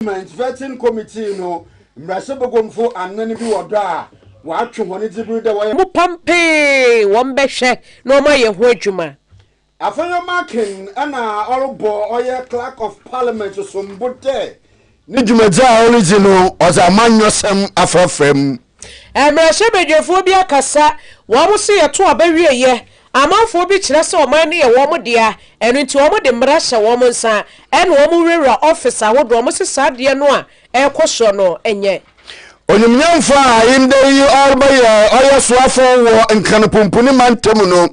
Vetting committee no mrasebogomfo anani bi woda wa atwe hone dibiri da wa mu pampe won behwe no ma ye ho adwuma Afia Markin ana orobo oye clerk of parliament sombote ni dwumadza original ozamanwosem afrafrem mrasebedwefo bi akasa wo mo se yeto abawie ye amanfo bi kire se oman ne ye wo mo dia enu nti wo mo de mrasha wo mo nsa enu wo mo rewra office awodo wo mo se sade no a ekoso no enye onyumnyamfo a inde yi orbaye oyesoafo wo nkanpompuni mantam no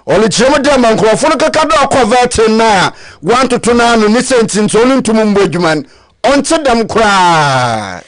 olichirem de mankrofo no kakado akovet na wantoto na no ni sentinto no ntum mbodwuman onte dam kra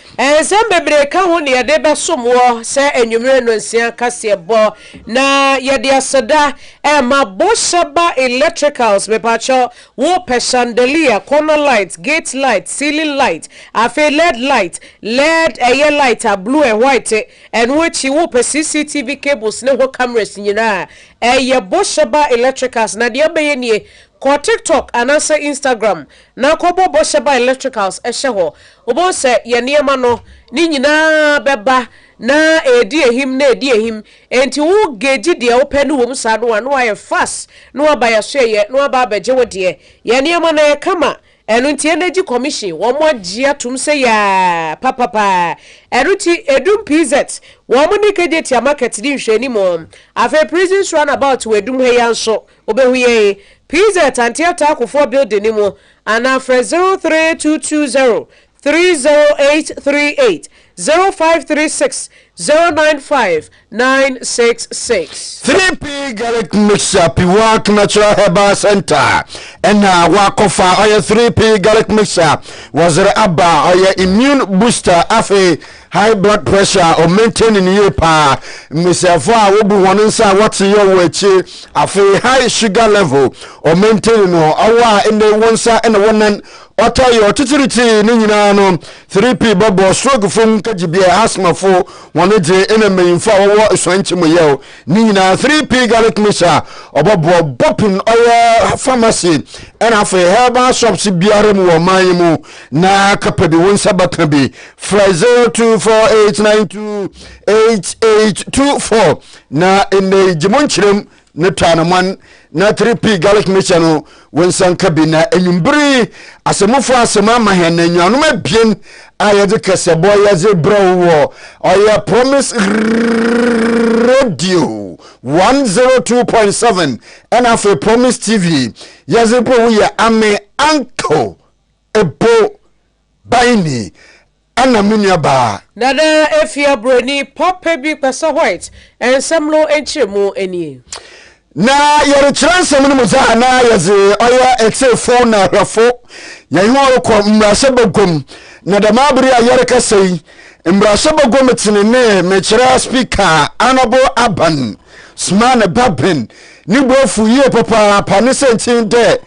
Bebre ka ho ne yede besomwo se enwumre no nsia KaseƐ bo na yede aseda ma boshaba electricals me pacho wo pe chandelier corner light gate light ceiling light afi led air light a blue and white and which wo pe CCTV cables ne ho cameras nyina ye boshaba electricals na de obeye nie ko TikTok anasa Instagram na ko boshaba electricals ehye obo se ye niema no ni nyina beba na edi ehim enti wo geji de open wo msa no anu aye fast no aba ya hye no aba abeje wo de ye niema na kama enu nti energy commission wo mo agia tum se ya papa enu ti edum PZ wo mo ni keje ti market di nhwe ni mo afa prison run about we edum he ya nso obehu ye PZ antiata akofo building ni mo ana 03220 30838 0536 095 966 3P Garlic Mixer Piwak Natural Herbal Center and wakofa oya 3P Garlic Mixer was abba oya immune booster afi high blood pressure or maintaining you pa misafo a wo bu wonin sa what your wechi afi high sugar level or maintaining no awa in the wonsa and wonan Ota yo titiriti ni nyina no 3P babo stroke fom kagibia asthma fo wone je enemeyimfa wo eswanchimo ye ni nyina 3P garlic mixer obabo bopin oya pharmacy and afa herbal shops biare mu wo manyimu na kapedi wonsa baka bi 0248928824 na ene jimonchirem ne tanaman na 3P garlic mixer no wonsan kabina enyumbiri asemufo asema mahena nyanum abien ayede KaseÄ boy yaze browo oya promise radio 102.7 and after promise TV yaze browo ya ame uncle ebo baini ana munyaba nada Afia Broni pop bi kwasa white ensemlo enchiremu eni na yare transfer mun muza na yaze oya etefo na rafo yayiwo ko mrasebogom na da mabri ayare KaseÄ mrasebogom tinene mechira speaker honorable aban smane babin ni bofu ye papa panisentin de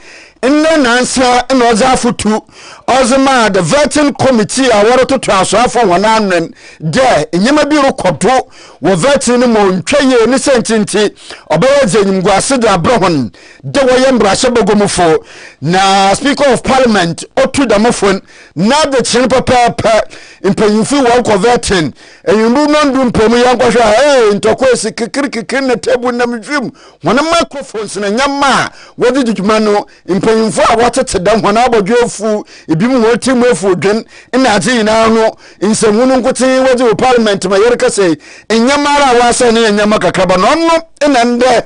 nne nansa na ozafutu ozema the vetting committee aworo to transfer wonanen de nyema bi rokodo wo vetting mo ntwaye ni sentinti obawaze nyimguase da brohon de woye mbrasebogomfo na speaker of parliament otu damofon na de chin papa impanyufu wo ko vetting enyumbu nondu mpamu yankwhwa ntokwesi kikirikikir na tebu na mdwim wona microphones na nyama wodi djuma no impanyufu a watete dam hona abodwofu ebimu woti mwefu dwen ina ati na no insemunu nkote wodi wo parliament ma yere KaseÄ enyamara wasa ne enyama kakraba no no ina nde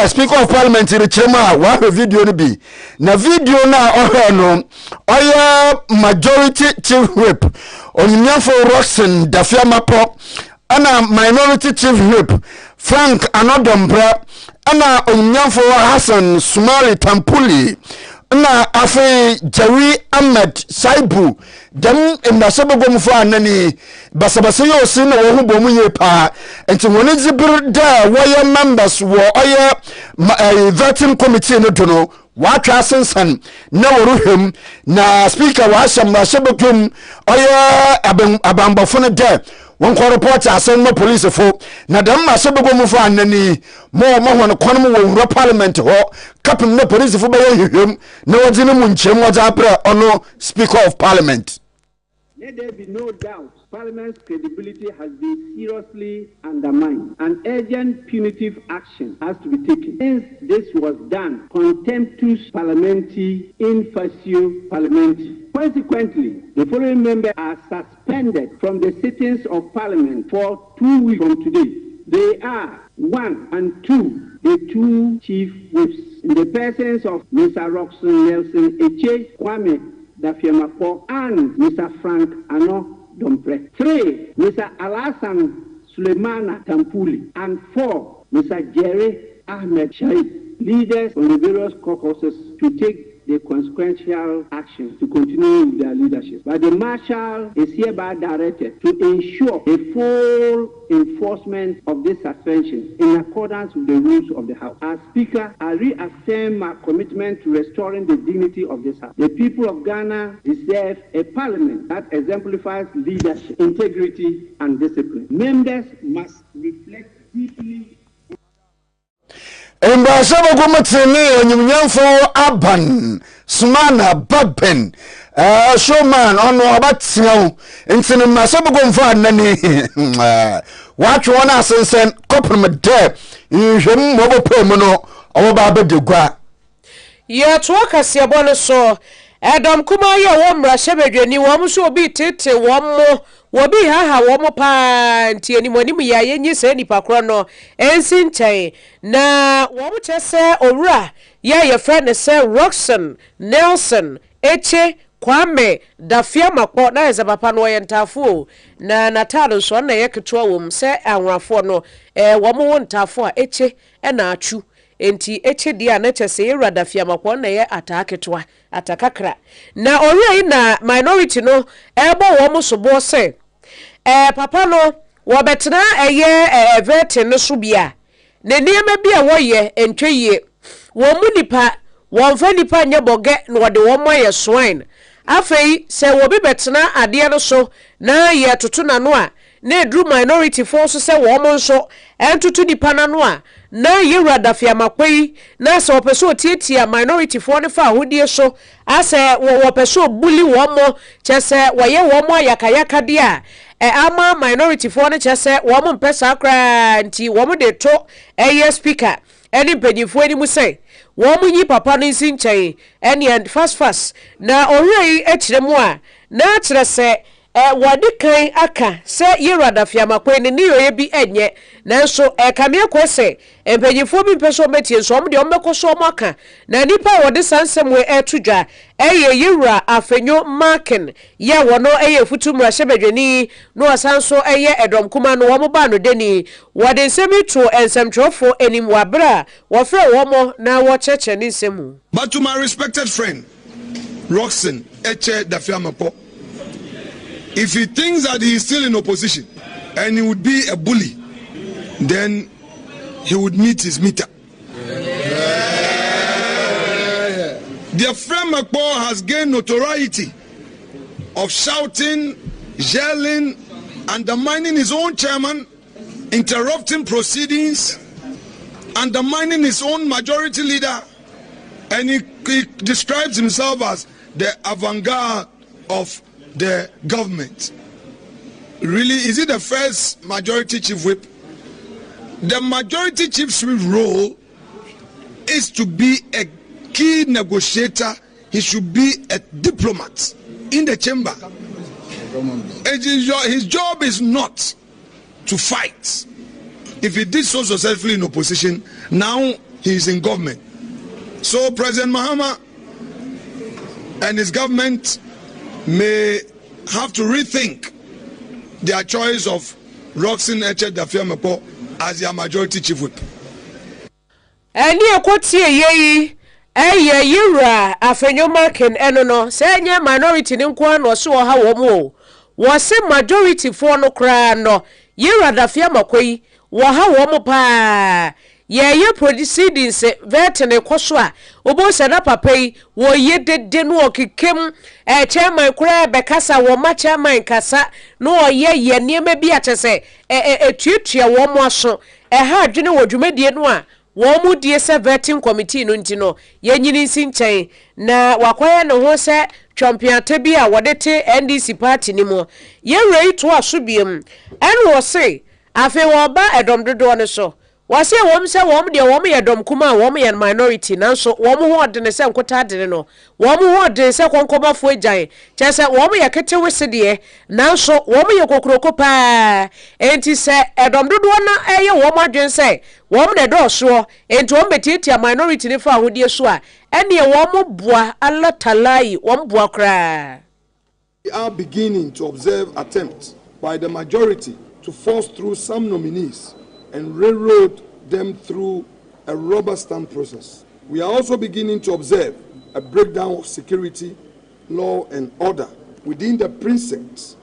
speaker of parliament richema wa video ni bi na video na ohwe no oya majority chief whip onyamfo Roxen Dafia Mapo ana minority chief whip Frank Anodombra ana onyamfo Hassan Sumali Tampuli na afi Jerry Ahmed Saibu dem mrasebogomfo anani basabase yo si na wo hubomu ye pa enti woni zibir da woye members wo oye vetting committee no dono watwa sensan na woruhem na speaker wa mrasebogom oye abambofo no de won ko report asen mo police fo na dem masebogomfo anani mo hono kono mo wo parliament ho kapim na police fo be yehwem na wodi no mu nchem wodi apre ono speaker of parliament Let there be no doubt, Parliament's credibility has been seriously undermined. An urgent punitive action has to be taken. Since this was done, contemptuous parliamentary in facio parliamentary. Consequently, the following members are suspended from the sittings of Parliament for 2 weeks from today. They are 1 and 2, the 2 chief whips, in the presence of Mr. Roxanne Nelson Eche, Kwame Dafiamapo, and Mr. Frank Ano Dompre. 3, Mr. Alassane Suleimana Tampuli, and 4, Mr. Jerry Ahmed Shaib, leaders on the various caucuses to take the consequential action to continue with their leadership. But the Marshal is hereby directed to ensure a full enforcement of this suspension in accordance with the rules of the House. As Speaker, I reaffirm my commitment to restoring the dignity of this House. The people of Ghana deserve a parliament that exemplifies leadership, integrity, and discipline. Members must reflect deeply. Embrasaba gomatene onyumnyamfo aban Sumana Babben showman ono abatia ntine masaba gomfa anani watch one asensen koprum de nhwem mobopem no oba abedegwa ye to KaseƐ bono so edom kuma ye wo mra shebedwani wo so obi tete wo mo wobi haha wo mo pa ntie ni moni mu ya yenyi se nipa kro no ensi nchen na wo mo chese owura ye friend se Roxanne Nelson Eche Kwame Dafiamapo na eze papa no ye ntafo na natalo so na ye ketwa wom se anwafo no wo mo wo ntafo a Eche na achu enti Eche dia na chese Ewura Dafiamapo na ye ataketwa atakakra na ori na minority no ebo wo mo so bo se papa no wo betena eye vete no so bia na niema bia wo ye entweye wo mu nipa wo mfa nipa nya boge na wo de wo moye swine afei se wo bi betena ade no so na ye toto na no a na edru minority force se wo mo nso entutu nipa na no a na Ewura Dafiamapo na se opeso tietia minority for ne fa hodie so ase wo peso bully wo mo chese wo ye wo mo ayakayaka dia ama minority for ne chese wo mo mpesa kra nti wo mo de to speaker eni mpanyifo ani mu sei wo mo nyi papa no nsi nchen eni fast na orei ekiremu a na kire se wadi kan aka se Ewura Dafiamapo ne niyoye bi enye nanso kamia kwese empanyifo bi peso metie so omde ombekoso omaka na nipa wodi sansem we etudwa Ewura afenyo marken ye wono futumra shebedwani no asanso edom kuma no wo ba no deni wodi nsemi to ensemtrofo enim wabra wo fre wo mo na wo cheche ni nsemu. But to my respected friend Roxanne Eche Dafiamapo, if he thinks that he is still in opposition and he would be a bully, then he would meet his meter. The Dafiamapo has gained notoriety of shouting, yelling, undermining his own chairman, interrupting proceedings, undermining his own majority leader, and he describes himself as the avant-garde of the government. Really, is it the first majority chief whip? The majority chief whip role is to be a key negotiator. He should be a diplomat in the chamber. His job is not to fight. If he did so successfully in opposition, now he is in government. So President Mahama and his government may have to rethink their choice of Roxanne Eche Dafiamapo as their majority chief whip. Eni ekwotie yeyi Ewura afenyo marken no se nye minority ni nko na so ha wo mo wo se majority for no kra no Ewura Dafiamapo yi wo ha wo mo pa ye proceedings vet ne koso a obo se na papa yi wo ye dede no okekem chairman kura bekasa wo ma chairman kasa no ye niema bi atese etuatua wo mo aso ha adwene wo dwumadie no a wo mu die se vetting committee no ntino ye nyini nsi nchen na wakwaya ne ho se champion bi a wode te NDC party ni mo ye rei to asobiem en wo se afi wo ba edom dodo ne so wase wom se wom de wom ye dom kuma wom ye minority nanso wom ho odene se nkota adene no wom ho odene se konkomafo agyan chese wom ye ketewe se de nanso wom ye kokroko pa enti se edom dodo na eye wom adwen se wom de do so enti wom betitia minority ne fa ahodie so a ene wom boa alatalai wom boa kra. We are beginning to observe attempts by the majority to force through some nominees and railroad them through a rubber stamp process. We are also beginning to observe a breakdown of security, law and order within the precincts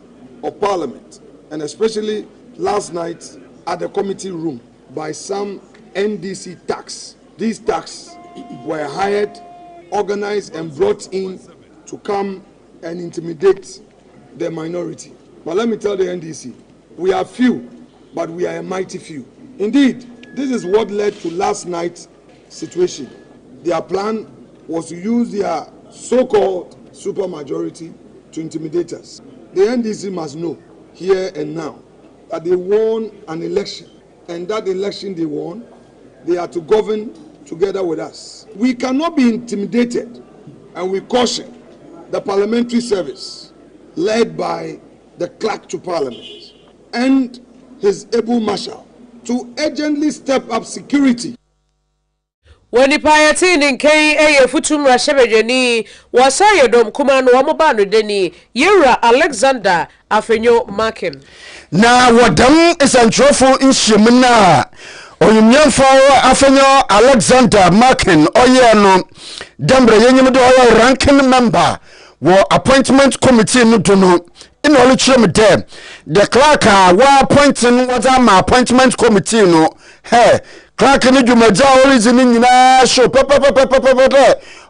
of Parliament, and especially last night at the committee room by some NDC thugs. These thugs were hired, organized and brought in to come and intimidate the minority. But let me tell the NDC, we are few, but we are a mighty few. Indeed, this is what led to last night's situation. Their plan was to use their so-called supermajority to intimidate us. The NDC must know here and now that they won an election, and that election they won, they are to govern together with us. We cannot be intimidated, and we caution the parliamentary service led by the clerk to parliament and his able marshal to urgently step up security. When the piety in Kay a futum Rashabeni was a dom command Wamobano Deni, Yera Alexander Afenyo Markin. Now, what done is a trophy in Shimina. Oyumyan for Afenyo Alexander Markin, Oyano, Dembre Yemudo ranking member, war appointment committee no to know. In all the there, the clerk were appointing what my appointment committee no. Hey, clerk ni jumaja origin nyina show papa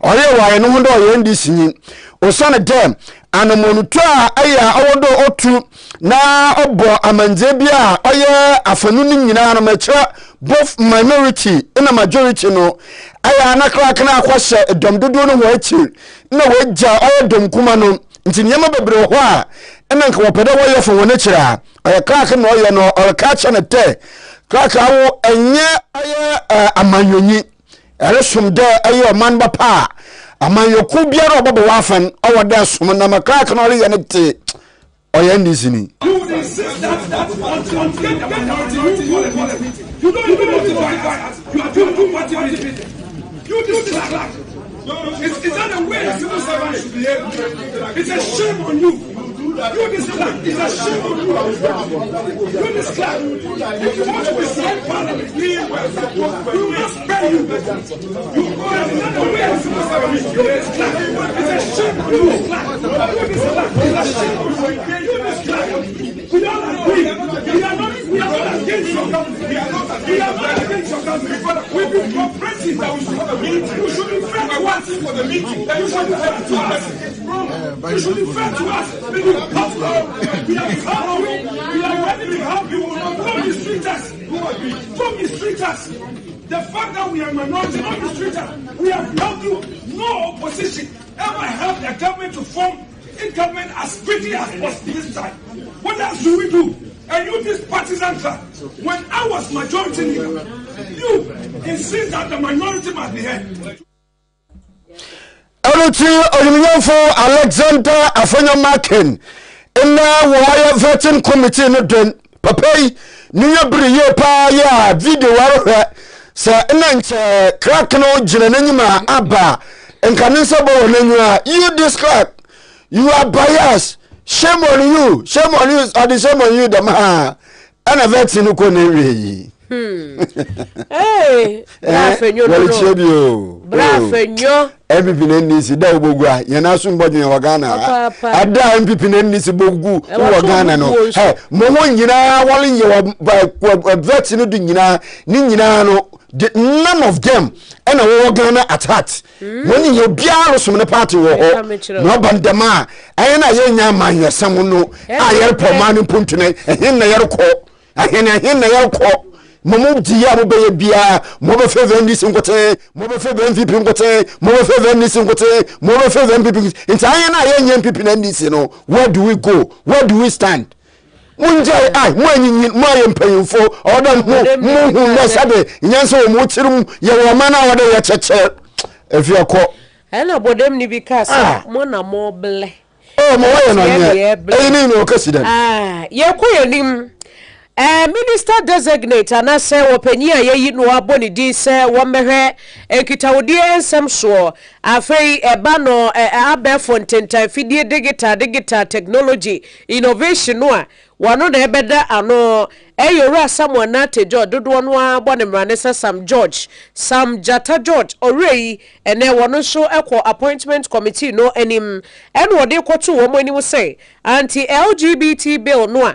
oye wa no ndo oye ndisi ni osane dem anomonuto aya awodo otu na obo amanje bia oye afanu ni nyina no mecha both minority and majority no aya na clerk na akwahye dom dodo no ho achi na wagya oye dom kuma no nti nyama bebre ho a ena nka wopede wo ye fo wona kira oye clerk no oye no or catch na te clerk awo enye oye amanyonyi eresum de oye man ba pa amanyoku biara obobo wafan owo de som na clerk no oye ne te oye ndisini. You don't It's not a way a civil servant should behave. It's a shame on you. You this clerk, it's a shame on you. You this clerk, if you want to decide parliament, we must pay you. You go another way a civil servant. You this clerk, it's a shame on you. You this clerk, it's a shame on you. You this clerk, we don't agree. We are not against your government. We are not against your government. We've been cooperating that you should be fair to us for the meeting. You should be fair to us. You should be fair to us. We are helping. We are ready to help you. Don't mistreat us. Don't mistreat us. The fact that we are minority, don't mistreat us. We have helped you. No opposition ever helped the government to form a government as quickly as possible this time. What else do we do? And you this partisan club. When I was majority leader, you insist that the minority must be heard. For Alexander Afenyo Markin in the vetting committee no don papai new briye pa ya video waro sa nanche crack no gina nanyima aba enkanisa bo nanwa you this crack you are biased. Shame on you or the shame on you the man and a vetting no koneri. Hey, Brafenyo. Every pinenisi da bogwa yana sumbodi ya wagana ada mpipinenisi bogu wagana no hey mo nyina wali ye vetting no nyina ni nyina no none of them and a wagana at heart when you biaro so many party wo ho no bandama ayena ye nyama yesam no ayer pomanu puntune ehin na yerko ahen na yerko momo dia mo be bia mo be favor ndis nkote mo be favor MVP nkote mo be favor ndis nkote mo be favor MVP ntanya na ye nya MVP na ndis no where do we go where do we stand munjai ai mo anyin mo ayempanyimfo oda mo na sabe nyanso mo tirum ye wo mana oda ye cheche Afia ko ena bodem ni bikasa mo na mo ble mo wa no nya ni no okasidan ye ko yenim minister designate ana se wopanyi a yeyi no aboni di se wo mehwe ekitawodi ensem so afei eba no abefo ntenta fidie digital technology innovation no a wano na ebeda ano eyora Samuel Natejo dodo no abone mrane se Sam Jata George orei ene wono so ekọ appointment committee no enim ene wode kwoto wo anim se anti LGBT bill no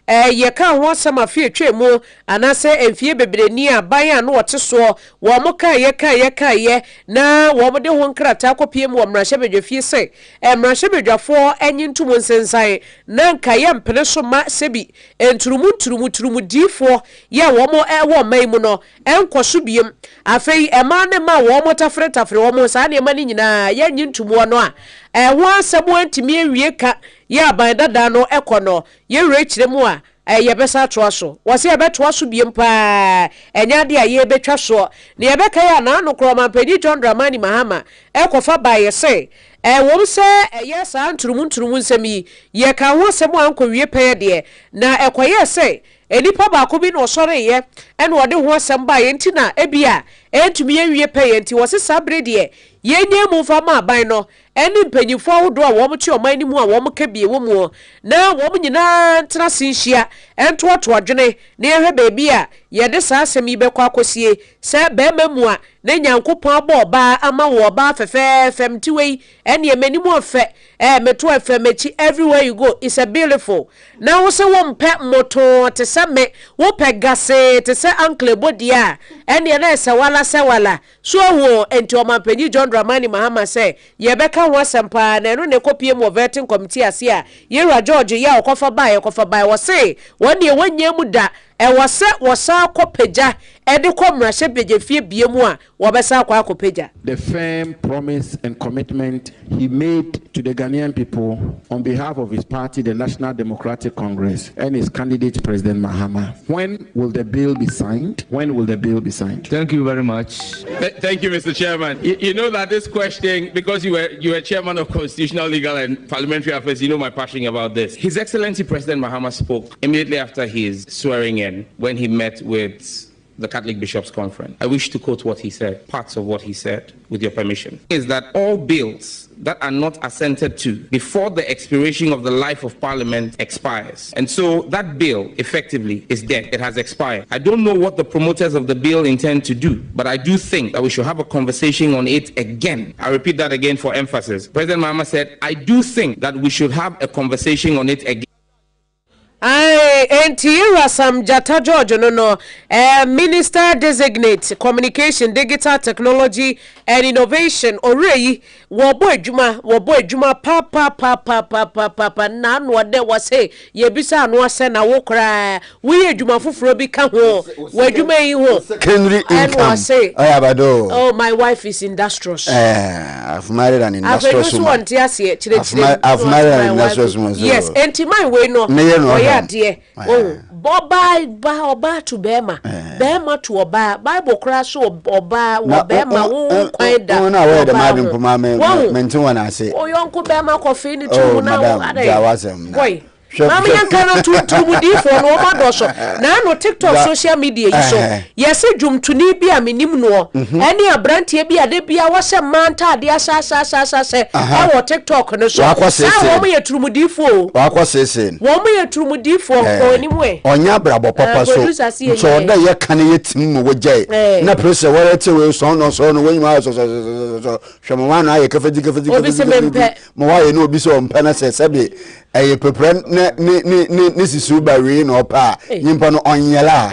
a ye kan ho asama fie twemu anase emfie bebreni a ban a no wote so wo mo kan ye na wo mo de ho nkrata kopiem wo mrahye bedwafie se mrahye bedwafo enyi ntumu nsensan na nka ye mpene so ma sebi enturumu difo ye wo mo wo man mu no enkoso biem afei ema ne ma wo mo tafre wo mo sa ne ma ni nyina ye nyi ntumu no a ho asamo antimi awie ka ya ban dada no ekono ye rechire mu a ye besa toa so wose ye betoa so biem pa enya de a ye betwa so ne ye beka ya na anokro mampani John Dramani Mahama ekofa ba ye se wom se ye sa nturumu nsemi ye ka ho semo ankowie pa ye de na ekoye se enipa ba ko bi no sore ye ene wode ho asem ba ye ntina ebia entumi awie pa ye nti wose sabre de ye nye mu fa ma ban no eni mpanyifo ahodo a wo mchi oman ni mu a wo mka bie wo mu na wo nyina ntra sinhia ento adwene na ehwe baabi a ye de saa asem yi bekọ akosie se be mamu a na nyankopon aba oba ama wo oba fefefem tiwei eni emanimu ofe meto efemechi everywhere you go is a beautiful na wo se wo mpe moto te se me wo pegase te se ankle body a eni na se wala so wo enti omampanyi John Dramani Mahama se ye beka ho asempa na no ne kopie mo vetting committee ase a Yera George ya okofa bai wo se woni wanya mu da wose wosa kopeja ede komrahye bejefie biemu a wobesa kwa kopeja. The firm promise and commitment he made to the Ghanaian people on behalf of his party, the National Democratic Congress, and his candidate President Mahama. When will the bill be signed? Thank you very much. Thank you, Mr. Chairman. You know that this question, because you were chairman of Constitutional, Legal and Parliamentary Affairs, you know my passion about this. His Excellency President Mahama spoke immediately after his swearing in when he met with the Catholic Bishops' Conference. I wish to quote what he said, parts of what he said, with your permission. Is that all bills that are not assented to before the expiration of the life of Parliament expires. And so that bill effectively is dead. It has expired. I don't know what the promoters of the bill intend to do, but I do think that we should have a conversation on it again. I repeat that again for emphasis. President Mahama said, I do think that we should have a conversation on it again. Yera Sam Jata George no Minister Designate Communication, Digital Technology and Innovation orei wo boy adwuma papa na no de wase ye bisa no ase na wo kra we adwuma foforo bi ka ho wo adwuma yi ho secondary income oh my wife is industrious I've married an industrious woman. I've married an industrious woman. Yes, enti my we no de oh oba to bema to oba Bible crash oba wo bema wo kwan da na we the madam poma mentin wana say o yonko bema coffee ni tu na wo boy mama yankana tumudi for no madoso na no TikTok social media yi so yes dwumtuni bi a menim no ene abrantie bi ade bia wo se manta ade asasa e wo TikTok no so wo mo yeturumudi fo wa kwasese wo mo yeturumudi fo ko ni we onya brabo papa so da ye kan ye tim mo wogye na pressure wo rete we so no we ma so hwemo wa na ye kafadi mo wa ye no obi so mpa na se sebe eye prepare ne sisu ba we no pa nyimpa no onyela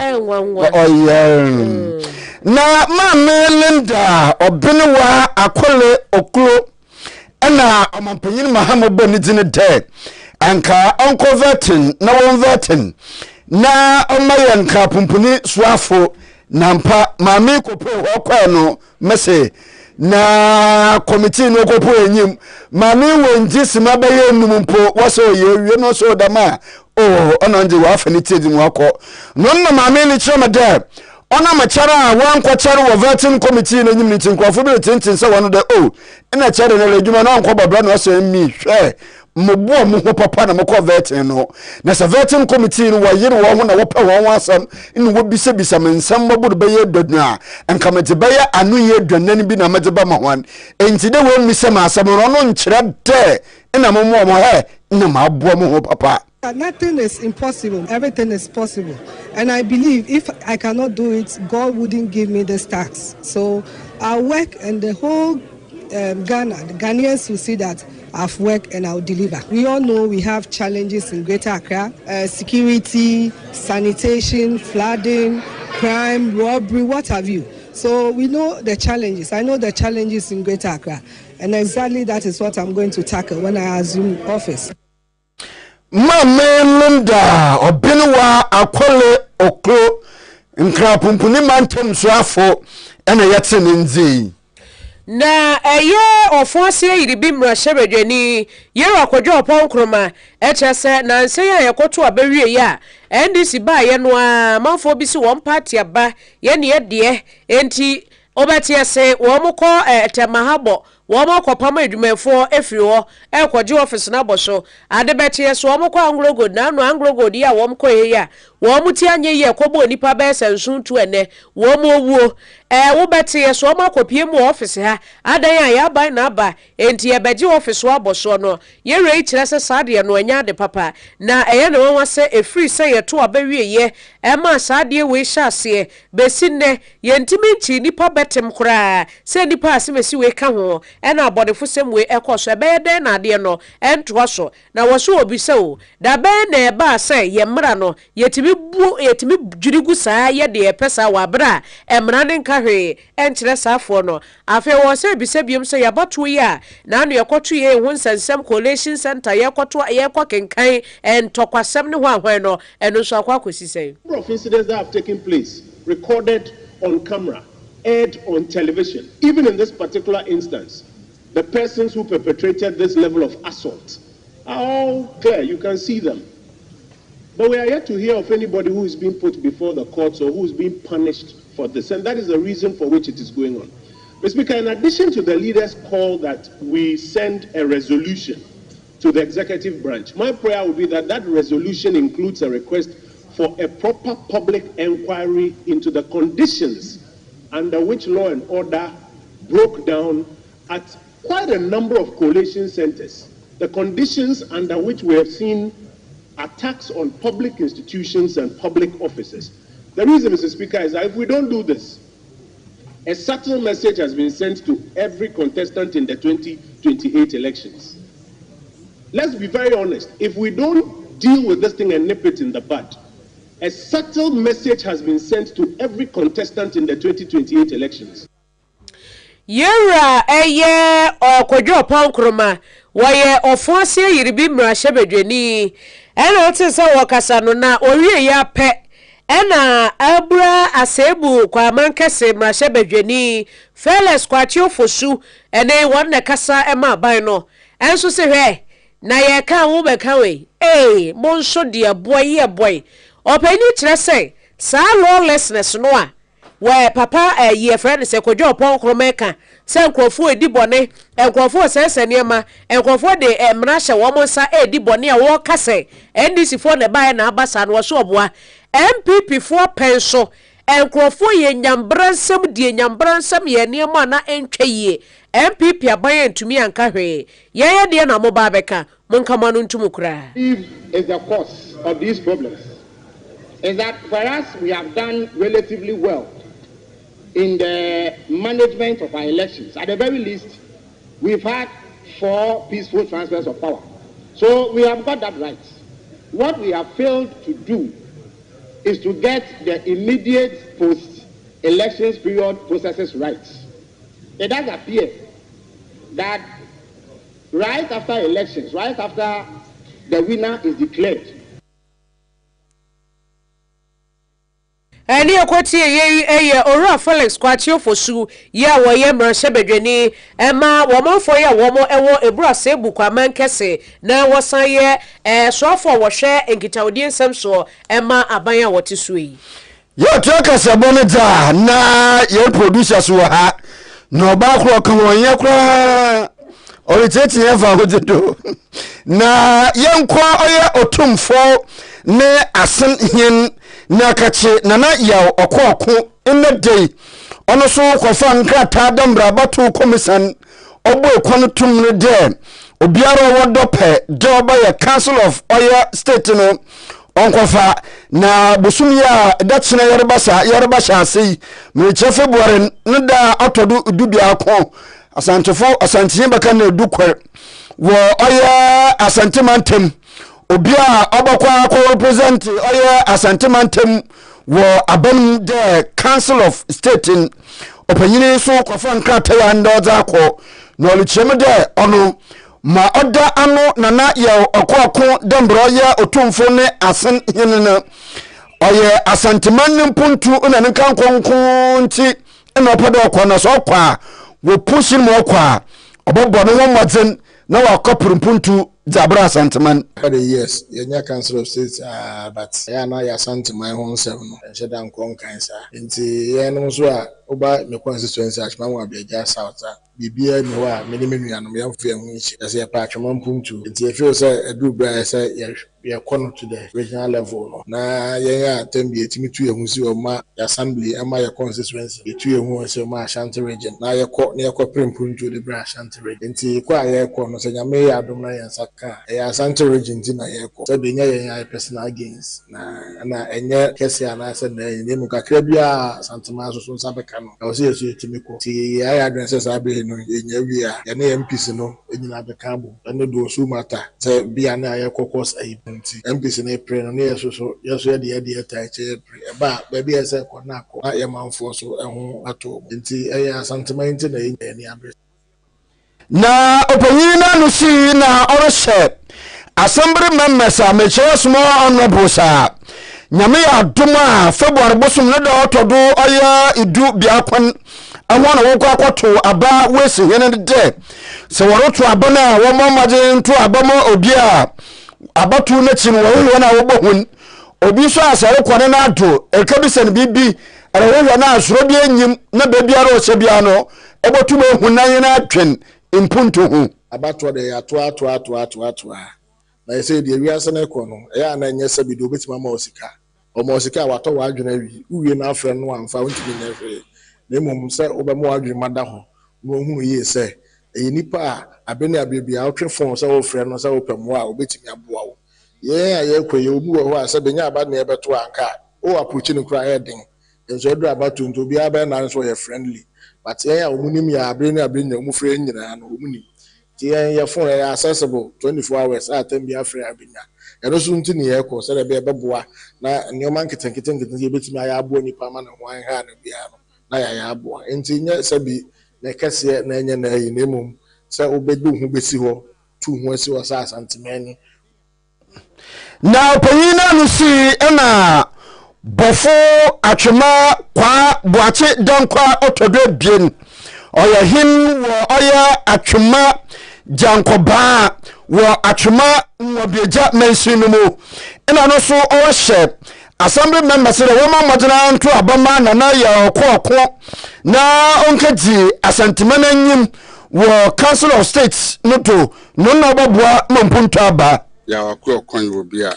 na ma Linda obenewa akole okuro na omampanyin Mahama boni dine de anka onko vetin na won vetin na omayen ka pumpuni swafo nampa mami kopo hokwa no mese na committee no kopo enyim mami wenji sima baye numpo waso ye no so dama onanje wa afaniti edi nwakọ no na mami ni chama de ona machara wan kwachara wo vetting committee no nyim ni tinkwafo bi tintin se wono de ina chara na ledwuma na nkọ babra no so mi hwe mobo mo ho papa na mokọ vetting no na se vetting committee no wayere wo ho na wo pa wo asam inu wo bisa mensam mabudu baye dodna enkamete baye anu ye dwanan bi na mageba ma hwan enti de wo mi se ma asam no no nkyere de ina mo he ina ma abo mo ho papa. Nothing is impossible. Everything is possible. And I believe if I cannot do it, God wouldn't give me this task. So I'll work, and the whole Ghana, the Ghanaians will see that I've worked and I'll deliver. We all know we have challenges in Greater Accra. Security, sanitation, flooding, crime, robbery, what have you. So we know the challenges. I know the challenges in Greater Accra. And exactly that is what I'm going to tackle when I assume office. Mama Linda Obinwa Akwole Okro Nkrapumpuni mantem soafo ena yete nzi na ofonse yiribi mrashebedwani yero akwadwo opon echese na nse ya yakoto abewie ya NDC ba ye no a manfo bi si won party aba ye ne de enti obetie se wo mokọ temahabo wo mokopam adwumefo efiri ho ekwaje office na boso ade betie so wo mokọ angrogo na no angrogo di ya wo mokọ ye ya wo muti anye ye kobo nipa be sensuntu ene wo mowuo wo betie so wo makopie mu office ha adan ya ban na aba enti ye beje office wa boso no ye rei kire se sade no anya de papa na eye ne won se efiri se ye to abawie ye ma sade we hyase besinne ye ntimi nchi nipa betem kura se nipa asemesi we ka ho ena abodefo sem we ekoso ebe den na ade no ento so na wo so obi se o da be na e ba se ye mra no yetimi jurigu saa ye de pesa wa bra emra ne nka hwe enkyere saafo no afi wo se bi se biem se ya batu ya na no yekotu ye hu nsensem collation center yekotu yekokenkan entokwasem ne ho ahwan no eno so akwakosi sei. Number of incidents that have taken place recorded on camera, aired on television. Even in this particular instance, the persons who perpetrated this level of assault are all clear. You can see them. But we are yet to hear of anybody who is being put before the courts or who is being punished for this. And that is the reason for which it is going on. Mr. Speaker, in addition to the leaders' call that we send a resolution to the executive branch, my prayer would be that that resolution includes a request for a proper public inquiry into the conditions under which law and order broke down at quite a number of collation centers. The conditions under which we have seen attacks on public institutions and public offices. The reason, Mr. Speaker, is that if we don't do this, a subtle message has been sent to every contestant in the 2028 elections. Let's be very honest. If we don't deal with this thing and nip it in the bud, a subtle message has been sent to every contestant in the 2028 elections. Yera okwadwo pankroma waye ofonse yiribi mrashebedwani ena otisa wakasa no na owie ya pe ena abra asebu kwa mankese mrashebedwani feles kwachi ofosu ene wonne kasa ema ban no enso se hwe na ye ka wo be ka we monso de boy openi kire se sa lawlessness no a we papa ye friend se kwadwo pankroma se nkrofo edi bone nkrofo sese niema nkrofo de emra hye wo monsa edi bone a wo kase NDC for ne bae na abasa no so oboa MPP for penso nkrofo ye nyambransam die nyambransam ye niema na entwe ye MPP abaye ntumi anka hwe ye de na mo ba beka monka manu ntumu kura. Is the cause of these problems is that for us we have done relatively well in the management of our elections. At the very least, we've had 4 peaceful transfers of power. So we have got that right. What we have failed to do is to get the immediate post-elections period processes right. It does appear that right after elections, right after the winner is declared, Ani akwati eye ora Felix kwati ofosu ya wo ye mrashe bedwani ema wo monfo ya wo mo ewo ebura sebu kwa mankese na wosan ye sofo wo hwe enkitawodi nsem so ema abanya wote so yi yo to KaseƐ ne da na ye producers wo ha no ba kro kan wonye kra oriteti ye fa hodedo na yenko oye otumfo ne asen hin na kache nana yaw okoko in the day ono so kofa nkrata dambra batu komisan obo ekono tumne de obiara wodope de oba ye council of oya state no onkofa na bosumia datchina yerbasa asei meche February nda atodo dubia ko asantefo asantie baka na dukwer wo oya asantimantem obia obakwa ko represent oya asantimantem wo abam the council of state in opanyini so kofa nkrata ya ndoza ko no lucheme de ono ma oda ano nana ya okoko dembro ya otumfo ne asen hinene oye asantimanem puntu na nkan konkonti na opada okona so kwa wo pushing mo kwa obobo no modzen na wa kopuru puntu zabra asantiman yes yenya council of state but ya na ya asantiman ho nsem no enheda nkon kansa nti ye no so a oba me constituency achman wa beja south bibia ni ho a me nuanom yamfo ya hu nchi ese ya pa atwman puntu nti e feel say edu bra say ye kono to the regional level no na yenya tembi etimi tu ehu si o ma assembly ama ye constituency etu ehu se ma Ashanti region na ye ko puntu de bra Ashanti region nti kwa ye ko no se nyame ya adom na ye saka e Ashanti region ti na ye ko se be nya ye personal gains na enye KaseÄ na se na ye mu kakra bia santima so nsabeka no o se yesu etimi ko ti ya adwen se sabe no enya wi a ye na MPs no enyina beka bo ene do so mata se bia na ye kokos ayi MPs na pre no yeso ye de tache pre ba bia ese ko na ko ye manfo so eho ato nti eya sentiment na eni abre na opanyina no si na oroshe assembly members a meche small honorable sa nyame ya duma February bosum ne da otodo oya idu biakwan awon na wokọ akoto aba wesi hene de se woroto aba na wo mamaje nto aba mo obi a abatu na chi no wo na wo bohun obi so asare kone na ado ekabisen bibi ara wo na asoro bi enyim na bebia ro se bia no ebotu mo hun na yena atwen impuntu hu abatu de ato na ese de wiase na ko no ya na nya sabi do betima ma osika o ma osika wato wa adwena wi uwie na afre no amfa wontumi na afre na mum se obemo adwen mada ho no hu yi se nipa abene abebia otwe fon se wo frɛ no se wo pɛmo a obetimi aboa wo ye aye kwoye obu wo a se benya aba na ebeto anka o approach ni kra heading enso do abatu nto bia ba na so ye friendly but ye ya omunim ya abene na omu frɛ nyina no omuni ti ye phone ya accessible 24 hours at bia frɛ abenya eno so nti ne ye ko se be beboa na nyoma nketen ye betimi aya aboa nipa ma na ho an ha na bia no na ya aboa nti nye sabi na KaseÄ na enye na yi na mum se obedu hu besi ho tu hu asi wo sa asantimani na opanyina no si na bofo atwema kwa boache dankwa otodo bien oya hin wo oya atwema jankoba wo atwema nwobeja mensinu mu ena no so o hye assembly members le wo mamodena nto abama na ya okoko na onkaji asantimana nyim wo council of states noto no na obaboa mampunto aba ya okoko yo bia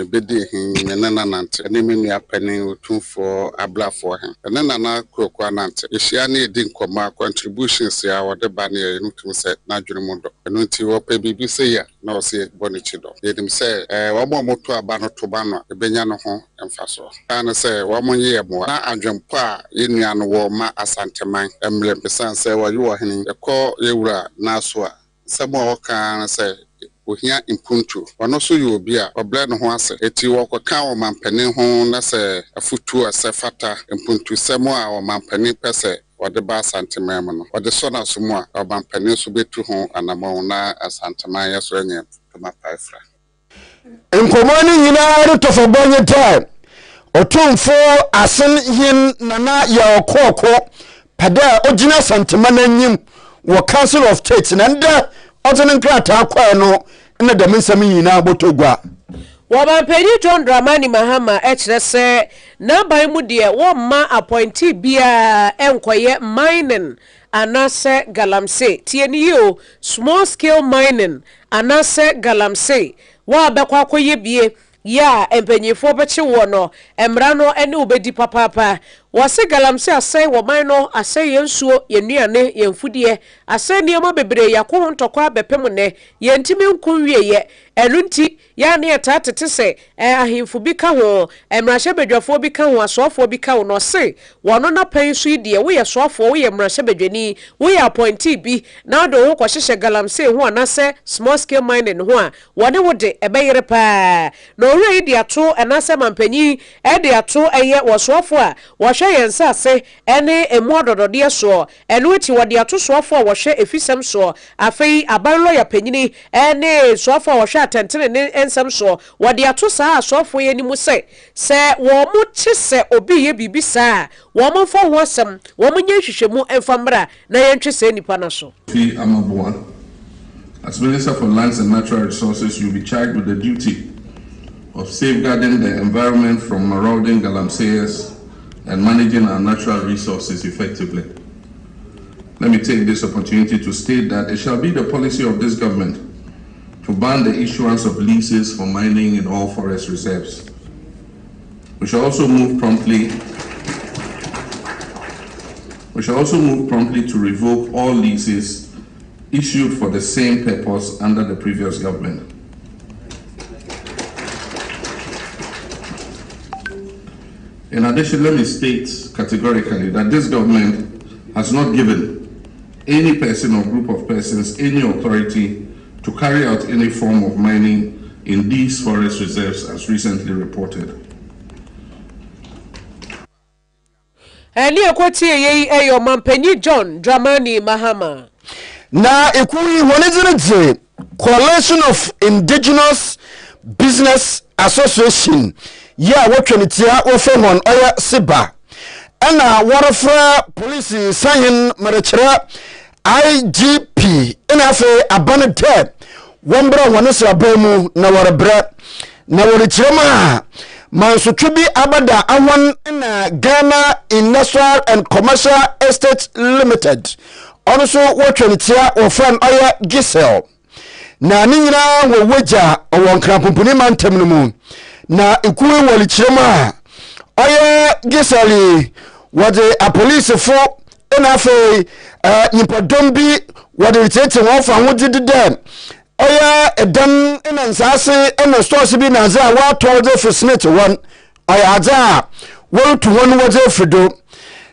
bedi hin nana nante ne menu apani otumfo ablafo hin nana kokko anante ehia na edi nkoma contributions ya wode ba na enu tum se na dwene mu do enu nti wo pe bibi se ya na o se boni chi do yedim se wo mo moto aba no to ba no ebenya no ho emfaso ana se wo mo ye mo na adwempo a yenua no wo ma asanteman emle pesan se wo yo hin ekọ yewura na so a se mo kan se ohia impuntu wano so yo obi a oble no ho ase eti wokoka wo mampani ho na se afutu ase fata impuntu semo a wo mampani pese wode ba santemam no wode so na so mu a wo mampani so betu ho anamon na asanteman yeso enye to mapafra enkomani nyina ro tofobonye time otumfo asen hin nana ya okoko pada ogina santemana nyim wo Council of State nanda odene nkrata kwa no na da mensam nyina botogwa Wabampeni John Dramani Mahama se na baimu de wo ma appointee bia enkoye mining anase galamsey tieni yo small scale mining anase galamsey wa bekwa koye bie ya empenyefo beche wo no emra no ene obedi papapa wase galamsey asai wo man no asai yensuo yenuane yemfudie asai niema bebre yakwo ntokwa bepem ne yentimi nkunwie ye elunti ya ne etatete se ahimfu bi ka ho emrahye bedwafo bi ka ho asofo bi ka ho no se wono na pansu ide wo ye sofo wo ye mrahye bedwani wo ye appointee bi na do wo kwahye galamsey ho anase small scale mining ho a wone wo de ebeyere pa no re ide ato anase mampanyi ide ato eye wo sofo a wo hwe yensa se ene emu ododode so eno eti wo de ato sofo a wo hwe efisem so afei abanlo ya panyini ene sofo a wo hwe atentene ne ensam so wode ato saa asofo ye ni mu se wo mu chi se obi ye bibi saa wo mu fo ho asem wo mu nya hwehwemu emfamra na ye ntwe se nipa na so As Minister for Lands and Natural Resources, you'll be charged with the duty of safeguarding the environment from marauding galamseyers and managing our natural resources effectively. Let me take this opportunity to state that it shall be the policy of this government to ban the issuance of leases for mining in all forest reserves. We shall also move promptly to revoke all leases issued for the same purpose under the previous government. In addition, let me state categorically that this government has not given any person or group of persons any authority to carry out any form of mining in these forest reserves as recently reported. Ani akwati ye eyo mampanyi John Dramani Mahama. Na ekuri wonezere Coalition of Indigenous Business Association ya wotwenitia ofemon oya siba ana warfra police sanyin marechera IGP ina afi abanete wombra wonesra bamu na warbra na worichema mansutwi abada awan na Ghana Industrial and Commercial Estate Limited also wotwenitia ofran oya Gisel na ninyina woweja owonkrapompuni mantem no mu na ikuwe walichema oya Giseli wade a police fo na fe nipadombi wade tete wofa hodide dem oya edam ina nsase ina stores bi na za wa to de for smith one oya aza wo to one wade fido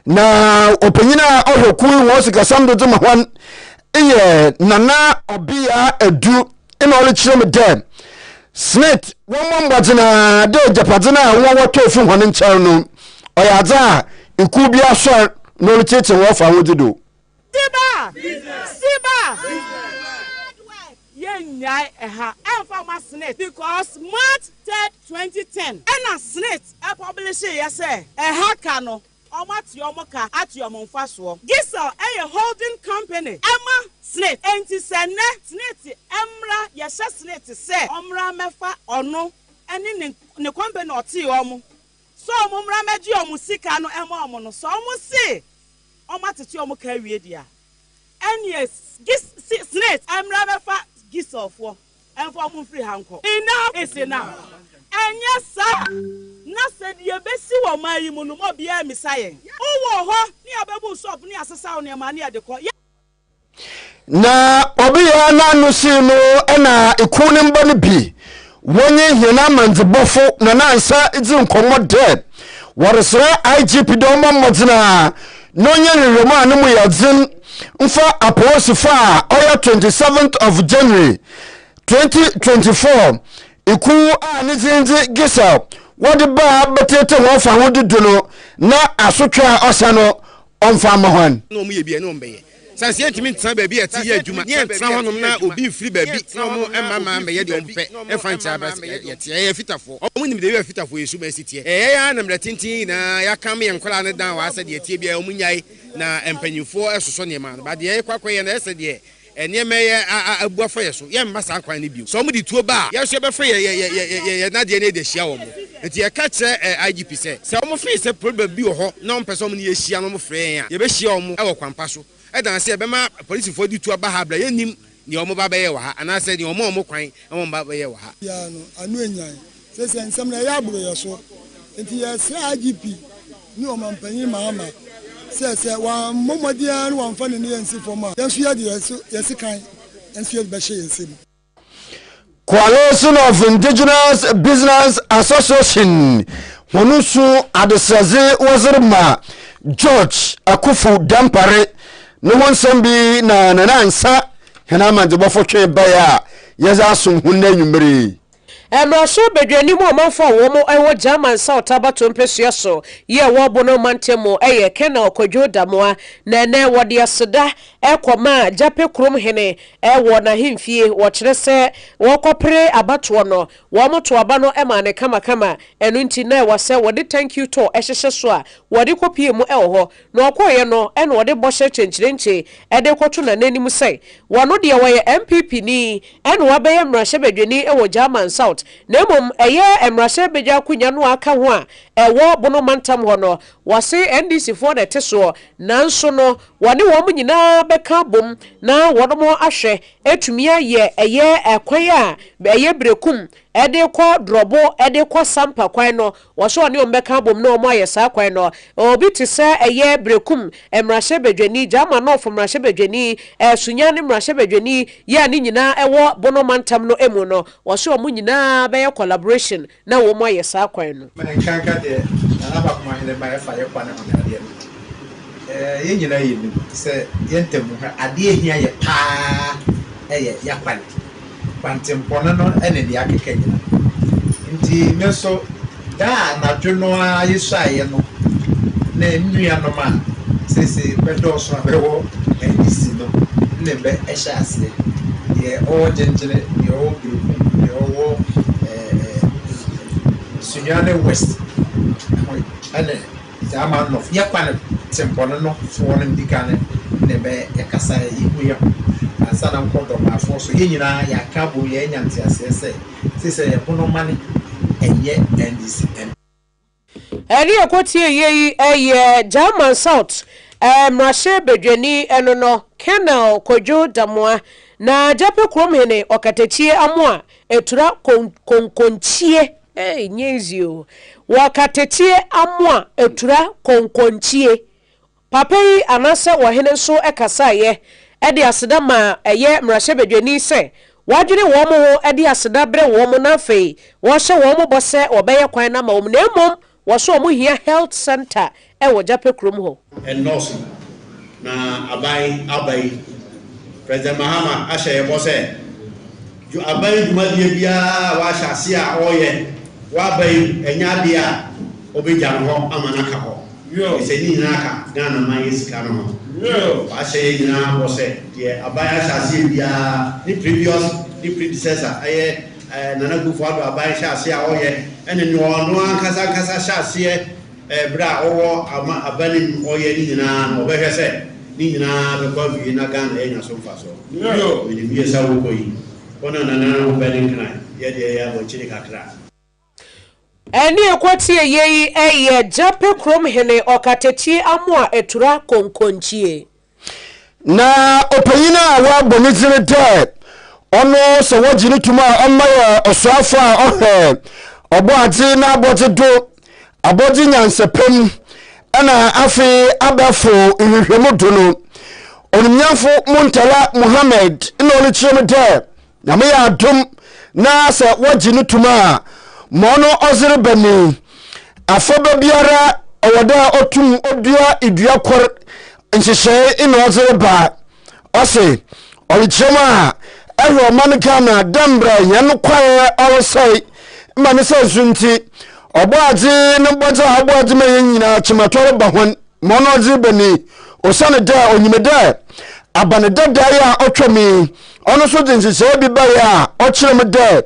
na opanyina ohweku wo sika samdo de mahwan iye nana obia edu ina ole chirem dem Smith won mbadina de japadina won wato fi hwan nchar no oyaza iku bia so no letete wo fa wodido Siba yenya eha emfa ma Smith because March 3rd 2010 ena Smith e publish ye say eha ka no omati omoka ati omonfa so Gisel eye holding company Emma Snake enti sene Snake emra yesha Snake se omra mefa ono eni ne company oti omo so omra meji omo sika no ema omo no so omo se omatete omo ka wie dia eni Snake emra mefa Gisel fo enfo omo free hanko enough is enough enya sa na said ye besi wo mayi mu no mo bia misaye wo ho ni abebu shop ni asesa wo ne ma ni ade ko na obiya na nusino ena ikunim bani bi wonye hina manzibofo na nansa izin komode waresra IGP domo modina nonye nremo anmu yadzin mfa aposifa oya 27th of January 2024 iku anizinzi Gisel wadi ba betete wofa hodudu no na asotwa osano onfa mahwan no mu ye bia no mbeye Sanse yentimi ntsana baabi a ti ye adwuma ye ntsana honom na obi mfiri baabi na omo emama me ye de ompe emfa ntia ba ye tie ye fitafo omo nim de ye fitafo yesu ma sitie ya na mra tintin na ya kam ye nkola ne dan wa asa de tie bia omo nyai na empanyimfo esoso ne ma ba de ye kwakwaye na ese de ene me ye abuafo ye so ye mmasa kwan ne bio so omo di tuo ba ye so be fe ye na de ne de hia omo enti ye ka kire IGP se omo fe se problem bi wo ho na omo pese omo ne ye hia no omo frɛ ya ye be hia omo e wo kwampa so dan se be ma police for di tuo ba ha bla ye nim ni omo ba be ye wa ha ana se ni omo kwan omo ba be ye wa ha ya no anu enyan se nsem na ya buru ye so enti ye se IGP ni omo mpanyin Mahama se wa momodia no wamfa ne ne nsi foma yesu ya de yesu kan ensu be hye yensim. Coalition of Indigenous Business Association Honusu Adesaze Wazirma George Akufu Dampare no wonsam bi na nanansa hena manje bofotwe baya yeza asum hunna nwumre Emrasho bedwani mu amanfo wo mo ewo German South abato mpesua so ye wo bono mantemo eye kena okwadwo damoa na ene wode aseda ekoma jape krom hene ewo na hemfie wo kire se wo kopre abato no wo moto aba no ema ne kama enu nti na wo se wode thank you to ehhehye so a wode kopie mu ewo ho na okoye no ene wode bohye chenchirenche ede kwoto na nanim sei wono de wo ye MPP ni ene wo be ye mrashe bedwani ewo German South Nemom eye emrashe beja kunya no aka ho a ewo bono mantam ho no wase NDC for the teso nanso no wone wo nyina beka bom na wodomo ahwe etumia ye eye ekwan a eye brekum ede kwa drobo ede kwa sampa kwan no wose wone ombeka bom na omo aye sa kwan no obi ti se eye brekum emrashe bedwani jama no fo emrashe bedwani sunya ne emrashe bedwani ya ni nyina ewo bono mantam no emu no wose omo nyina be collaboration na wo mo aye sa kwan no kanka de anaba kuma hele ba fa ye kwa na ade ye nyina ye ni se ye ntemu ha ade ehia ye pa eye ya kwale kwantempono no ene de akeka nyina nti meso da na dwono a yesu aye no na nua no ma sese bedo so abewo ndisi no ne be ehya ase ye o genjere ye o group ye o Sunyane West ane zaman no ya kwane tempono no so won ndikane ne be yakasa yihu ya asana nkodo ma fo so yenyina ya kabo ye nyante asese sese ye bono mane enye NDC eni okotie yeyi eye German South mrashe bedwani eno no Kenel Kojo Damoa na jape krom hene okatechie amoa etura konkonchie nyezio wakatechie amwa etura konkonchie papai anase wahene so ekasaye ede aseda ma eye mrashe bedwani se wadwene wo mo ho ede aseda bre wo mo na fei wo hye wo mo bose obeye kwan na ma wo na emom wo so mo hia health center wo jape krom ho enosi na abai President Mahama ashe bose ju abai dumadi bia wa hyase a oye wa bai enya dia obejan ho amanaka ho yo se ni naka Ghana man yesika no yo wa she nyina bose die abai hyase bia ni predecessor aye nana gufo ado abai hyase a oye ene ni ono ankasa hyase bra owo ama abani oye ni nyina no behwese ni nyina be kwa vi na Ghana enya so mfaso yo ni bi esa wo koyi ona nana obani kana ye de ya bo chiri kakra eni ekwatie yeyi eye jape krom hene okatechi amoa etura konkonchie na opanyina wa bonitire de ono so wajini tuma omaya osoafa ohe oboati na aboti do abodi nyansepem ana afi abafo ihwehwemudo no onumnyafo Muntala Muhammad ina oni chirem de na me ya adom na se wajini tuma mono ozire bani afoba biara owoda otum odua idua kor nhihye ina ozire ba ose olichema ewo manika na dambra yan kwae orosai manisa zunti obaji no boja obaji me nyina chimatoro bahon mono ozire bani osane da onyimeda abanedadaya otwemi ono so dinse bi baye a okyerem de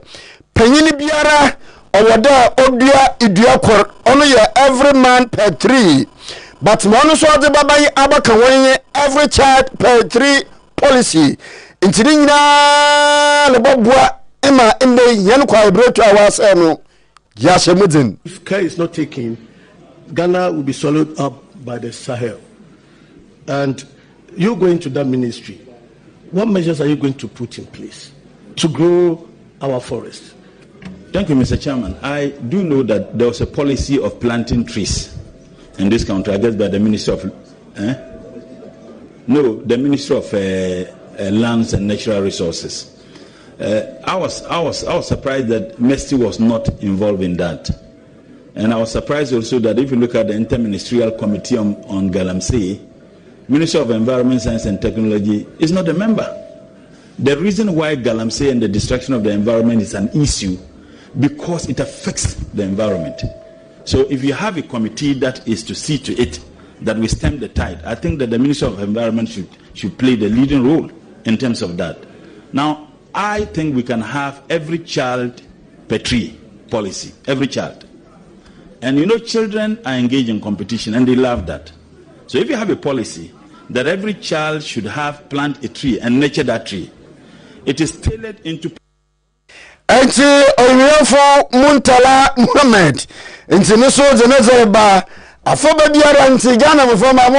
panyini biara owoda odua idua kor ono ye every man per 3 but ono so de babayi abaka wonye every child per 3 policy intini nyina le bobua ema ende yan kwa ibretu awase no yashemudin. If care is not taken, Ghana will be swallowed up by the Sahel. And you go into that ministry, what measures are you going to put in place to grow our forests? Thank you, Mr. Chairman. I do know that there was a policy of planting trees in this country, I guess by the Ministry of... the Ministry of Lands and Natural Resources. I was surprised that MESTI was not involved in that. And I was surprised also that if you look at the Interministerial Committee on Galamsey, Ministry of Environment, Science and Technology is not a member. The reason why Galamsey and the destruction of the environment is an issue because it affects the environment. So if you have a committee that is to see to it that we stem the tide, I think that the Ministry of Environment should play the leading role in terms of that. Now, I think we can have every child per tree policy, every child. And you know, children are engaged in competition and they love that. So if you have a policy that every child should have plant a tree and nurture that tree, it is tailored into... Enti oyefo Muntala Muhammad enti no so de nezeba afoba biara nti Ghana mfoma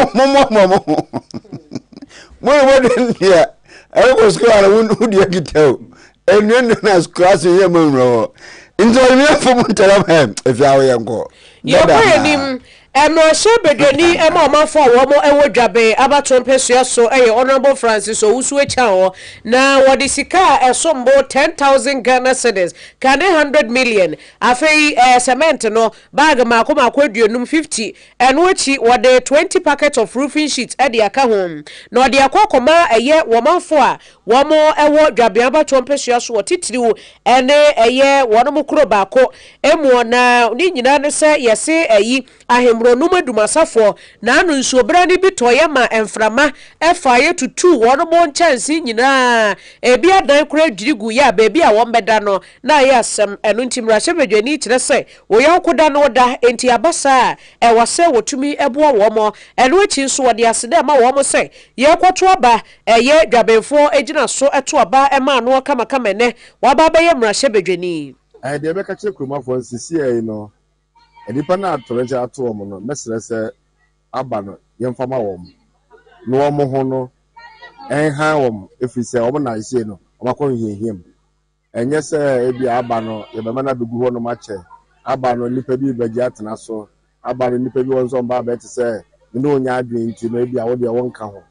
mo wodin dia eko skwara wudi agitao enu na skwase yemro enti oyefo Muntala Muhammad efiawo yenko Yobenim Shebedeni Emma for Womo Ewo Jabe Abaton Pesua so Honorable Francis Owusu Chao na wadisika esombo 10,000 Ghana cedis kane 100 million afei cement no bag makoma akwaduonum 50 enwechi wade 20 packets of roofing sheets edi aka home na odi akokoma womanfo a womo ewo Jabe Abaton Pesua so titiriwo ene wono kuro baako emu na ni nyina ne se yese ahemro numa dumasafo na anu nsuo brani bi toye ma enframa efaye tutu wono bon chance nyina ebi adan kura dirigu ya bebi a wombeda no na ye asem enu ntimra Shebedweni kire se wo yankoda no da enti abasa wase wotumi eboa womo enu echi nso wode asede ma womo se ye kwoto aba ye dwabefo egina so eto aba ema no kama ne waba ba ye mra Shebedweni de be ka kire kromafo nsisi no edipa na atọrọnche atọ ọmụ no mesere se aba no yemfama wom no ọmụ ho no enha wom efise ọmụ na ise no ọmakọ hihiem enye se ebi aba no yebema na begu ho no mache aba no nipa bi beji atena so aba no nipa bi wonso mba be te se no onya adwen nti no ebi awode wonka ho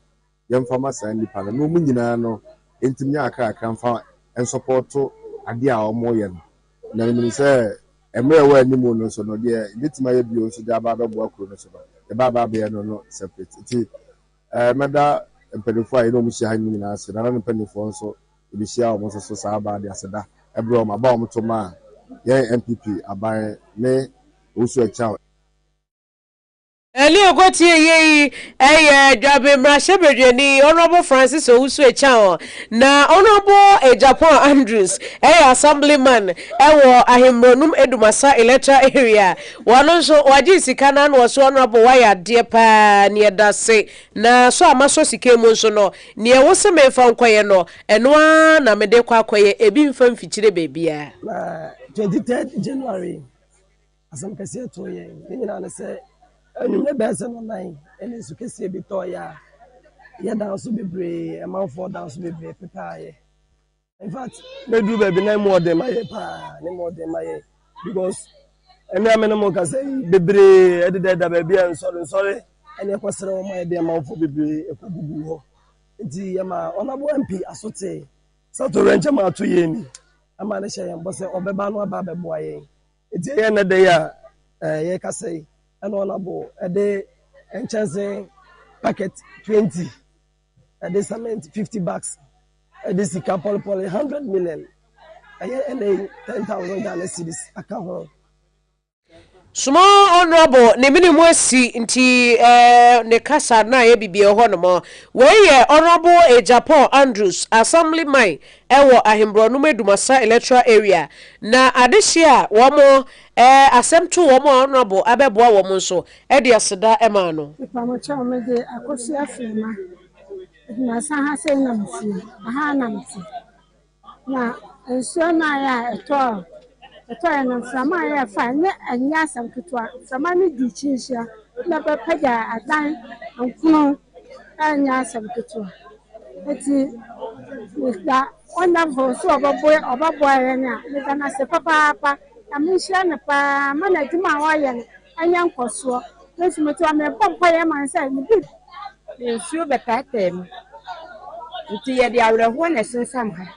yemfama sa nipa no mu nyina no entimnya aka mfa en support ade a ọmụ ye no na mi se emre we ni mo no so no de bitima ye bio so de aba bebo akuro no so ba de baba be no separate ti meda empedifo ayi no mu shi hanyi na ase na empedifo nso bi shi a mo so sa aba de aseda ebro ma ba mo to ma ye MPP aban ne osu echa Eli ogoti yeyi Jabe mra Shebedweni Honorable Francis Owusu Echao na Honorable Japan Andrews assemblyman ewo ahimronum edumasa electoral area wanonso waji sikana no so Honorable waya de pa ne dase na so amaso sikemu nso no ne wo se mefa nkoye no eno na mede kwa akoye ebi mfa mfichire bebia na 23 January asam kase to ye nyina na se anwumre bese no nine ene su kese bi to ya dance bebre amanfo dance bebre pepaye in fact me do baby na more than my pa ni more than my because ene amena mo kase bebre ededa baby an sorry ene kwasere o my dey amanfo bebre ekogugu ho nti yama Honorable MP asote sato renche ma to ye ni ama ne hye yembo se obeba no aba beboa ye nti ye ne dey a ye kase and Honorable de enchase packet 20 de cement 50 bucks de sika poly 100 million and 10,000 Ghana cedis account Small honorable ne minimum nti ne kasa na ye bibie ho no mo we ye honorable Japan Andrews assemblyman ewo Ahembro no Medumasa electoral area na adehia wo mo asem to wo mo honorable abeboa wo mo so e de aseda e ma no ipa mo cha me de akosi afema na sa ha se na mfi aha na mfi na enso na ya eto na frama ya fa ne anya asam ketwa frama ne di chinhia na be paja adan ankuno anya asam ketwa eti da wonderful so obaboy na ne kana se papa amihia ne pa mana djuma wa ye anya nkoso nti meto ame pompa ye man say ne bi ensuo betatem nti ye di awreho na sensam ha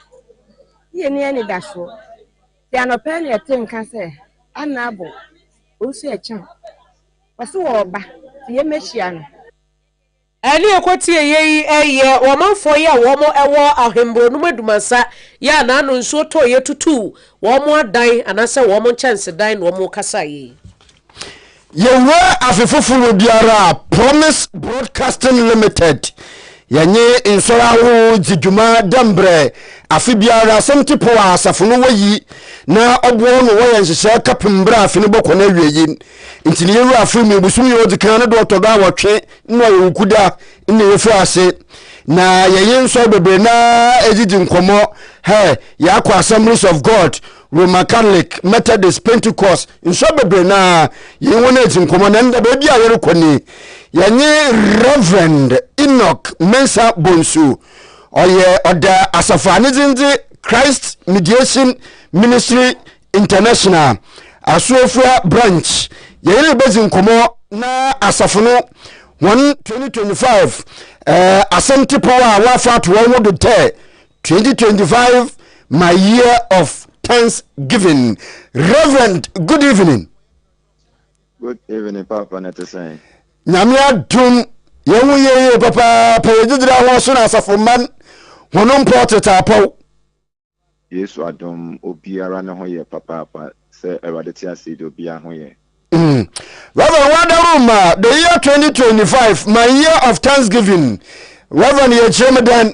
ye ne ani daso ti anope ne etinka se anabo osu echa waso oba ti ye mehia no ani ekwotie yeyi eye wo manfo ye wo mo ewo Ahembro no Medumasa ya na no nsuo to ye tutu wo mo adan anase wo mo chance dan no mo kasa ye yewa afefoforo biara Promise Broadcasting Limited yanye insora ho jiduma dambre afi biara semtipo asafo no wayi na obo no wo yenhye kapembra afi no bokɔ na wiyi ntini yeru afi mu busum ye odikan no do otodo awotwe no yekuda ne yefu ase na yeyin so bebre na ejiji nkomo yakɔ Assemblies of God, Roman Catholic, Methodist, Pentecost nso bebre na yin wona ejiji nkomo na nda be bia yere kɔni yenye Reverend Enoch Mensa Bonsu oye oda asafane zinzi Christ Mediation Ministry International Afia branch yele bezin komo na asafuno 2025 asante power wa fat wo do te 2025 my year of thanksgiving. Reverend, good evening. Good evening, Papa Netesai. Nyamia dum yewu ye papa pejidira ho so na asafoman wono mpoteta paw. Yesu adom obiara ne ho ye papa se Ewade ti ase do bia ho ye. Reverend Wadaruma, the year 2025, my year of thanksgiving. Reverend Yechemedan.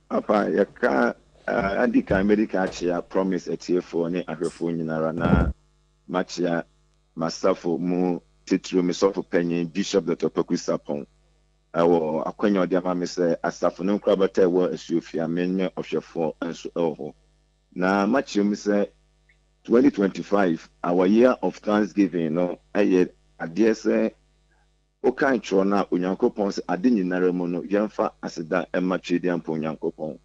Papa yaka andika medical chia promise etiefo ne ahwefo nyinara na machia masafo mu titru misofo panyin Bishop Dr. Paku Sapon. Awo akwanya odi ama me se asafo no nkra bata wo asuofia menye ohwefo enso eho. Na machia me se 2025 our year of thanksgiving no aye ade se o kan tro na onyankopon se ade nyinara mu no yemfa aseda ematwe de ampo onyankopon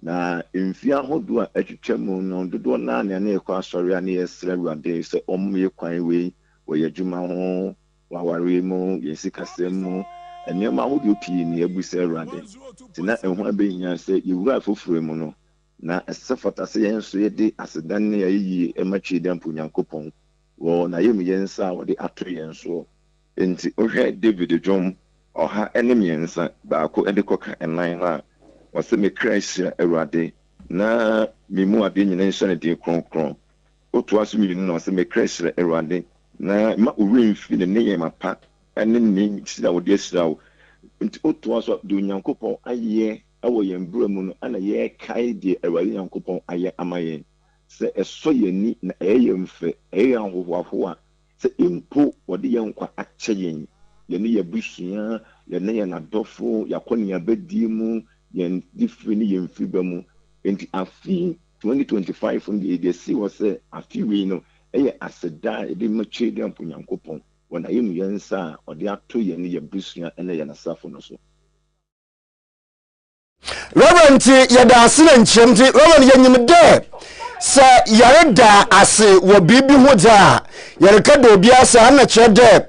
na mfia hodo a atwetwa mu no dodo na na ekwa asori a na yesra ruade se omye kwan we woye djuma ho waware mu yesikasem mu enema hodo pii na ebusa ruade tina ehu abenya se yewura afoforo mu no na esefata se yenso yede asedan ne yayi ematwe de ampo onyankopon wo na yem yensa wo de ato yenso enti ohwe David Jom oha enem yensa baako ede koka enan na wase me Christ Erade na mimu ade nyina nhyɛ ne de kronkron oto aso mi no wase me Christ Erade na ma owin fi ne ne yemapa ene ne sida wo de sida wo nti oto aso de onyankopon aye awo yembura mu no ana ye kai de Erade nyankopon aye amaye se eso yeni na eyemfe eyanhohoafo a se impo wode yenkwa ache yen yene yabusua yene yenadofo yakoni abedi mu yen different yen fiba mu enti afi 2025 ndi de si wo se afi we no eye aseda ede mache de ampo nyankopon wona yemu yensa ode ato yene yabusua ene yenasafo no so. Reverend yada asina nchemti Reverend yenyimde sa yareda ase wo bibi hoja yareka do bia sa na chede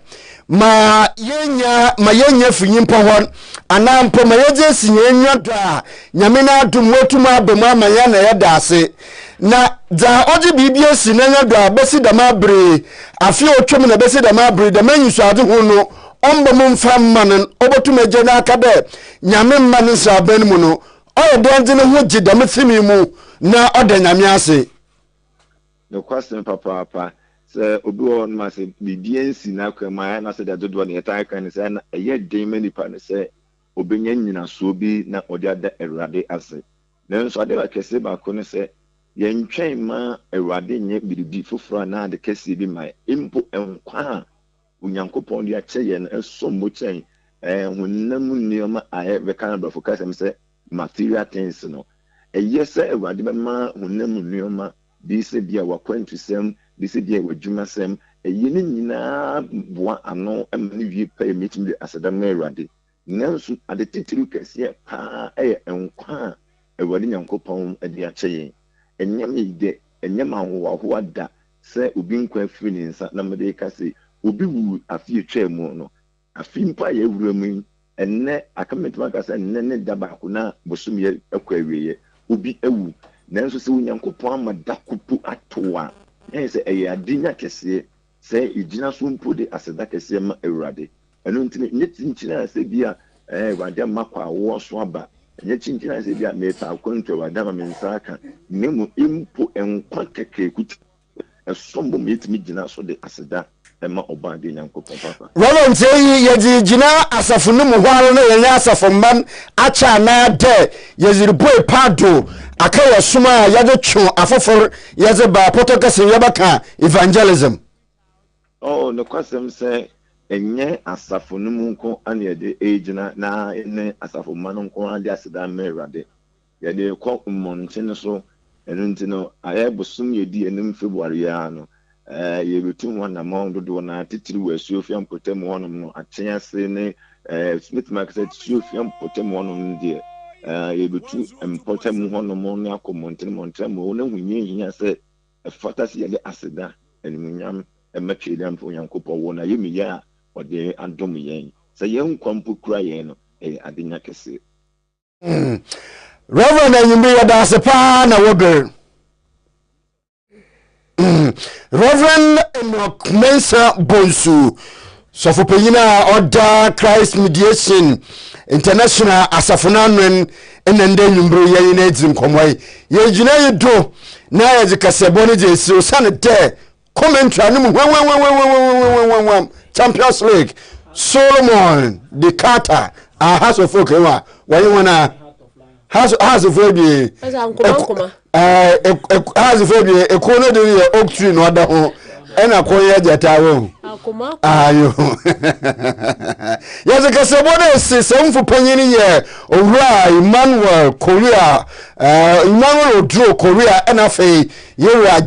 ma yenya finyimpo hon anampo ma yeje sinyenya da nyame na adum watuma abemu amanya na yada ase na da oji bibi esi na nya do besi da mabre afi otwem na besi da mabre da manyisu ade ho no ombo mu mfa manen obotuma je na aka de nyame manen sa ban mu no oyedenze ne ho gidam fimi mu na oda nyame ase no question papa sɛ obi wɔ no ma sɛ biribi nsi na kwama na sɛ da dodoɔ ne yɛtaa kan sɛ na ɛyɛ den ma nipa ne sɛ obenya nyinasoɔ bi na ɔde ada Awurade ase nanso ade kɛse baako ne sɛ yɛntwɛn ma Awurade nyɛ biribi foforɔ na ade kɛse bi ma mpo nkwa a Onyankopɔn de akyɛ yɛn ɛsom mo kyɛn honam nneɛma a bɛka na brɔfo kasɛm sɛ material things no ɛyɛ sɛ Awurade bɛma honam nneɛma bi sɛ bi a wakwantusɛm bi sɛ bi a wadwumasɛm ɛyɛ ne nyinaa boa ano ɛma ne wie pɛ metumi de asɛdam na Awurade nanso ade titiri kɛseɛ paa ɛyɛ nkwa a Awurade Nyankopɔn de akyɛ yɛn ɛnyɛm yi de ɛnyɛm ahohoahoa da sɛ obi nkwa afiri ne nsa na mede ka sɛ obi wu afie twa mu no afi mpo a yɛwura mu yi ɛnnɛ akametuma aka sɛ nnɛ ne da baako na bosom yɛ akɔ awieɛ obi awu nanso sɛ Onyankopɔn ama da kopo ato a ɛyɛ sɛ ɛyɛ adenya kɛseɛ sɛ ɛgyina so mpo de aseda kɛseɛ ma Awurade ɛno nti nyɛ kyinkyina sɛ bi a Awurade ama kɔ awoɔ so aba nyɛ kyinkyina sɛ bi a mepa akwantu Awurade ama me nsa aka na mmom mpo nkwa kɛkɛ kuti ɛsɔmbɔ ma yɛtumi gyina so de aseda ɛma ɔba de Nyankopɔn papa Roland yi yɛde gyina asafo no mu hɔ no yɛnyɛ asafo man acha na dɛ yɛziriboi pado aka yɛ soma a yɛde two afofor yɛde ba potokase yɛbɛka evangelism no kwasɛm sɛ ɛnyɛ asafo no mu nko ane yɛde gyina na ne asafo man nko ade aseda ma Awurade yɛde kɔ mmɔnten so ɛno nti no ayɛ bosom yɛdi anim February ya no yɛbɛtum hɔ namɔn dodoɔ na titiri wɔ asuofia mpɔtam hɔnom no akyɛn ase ne Smith Mark sɛ asuofia mpɔtam hɔnom deɛ yɛbɛtu mpɔtam hɔnom ne akɔ mmɔnten mu na hunyehia sɛ ɛfata sɛ yɛde aseda animuonyam ɛmɛtwe dɛ mpo Onyankopɔn wɔ na yɛmiyɛ a ɔde adom yɛn sɛ yɛn nkwa mpo kura yɛn no ɛyɛ adenya kɛseɛ Reverend Anyimbi yɛda ase paa na wɔbɛr Reverend Enoch Mensa Bonsu sɔfo panyin a ɔda Christ Mediation International asafonanwen enende nyumbro yɛn na edzim kɔmɔi yɛgyina yi do na yɛdze KaseƐ bɔ ne gye si osane dɛ commentary no mu Champions League Solomon de Carter a House of Folk wa wɔyɛ wana House of Folk bi House of Folk bi ekono de yɛ oak tree no ada ho ɛna kɔyɛ jata wo ayo yɛdze KaseƐ bɔ ne si sɛmfo panyin yɛ owura Emmanuel Korea Emmanuel Odro Korea ɛna afei yɛwura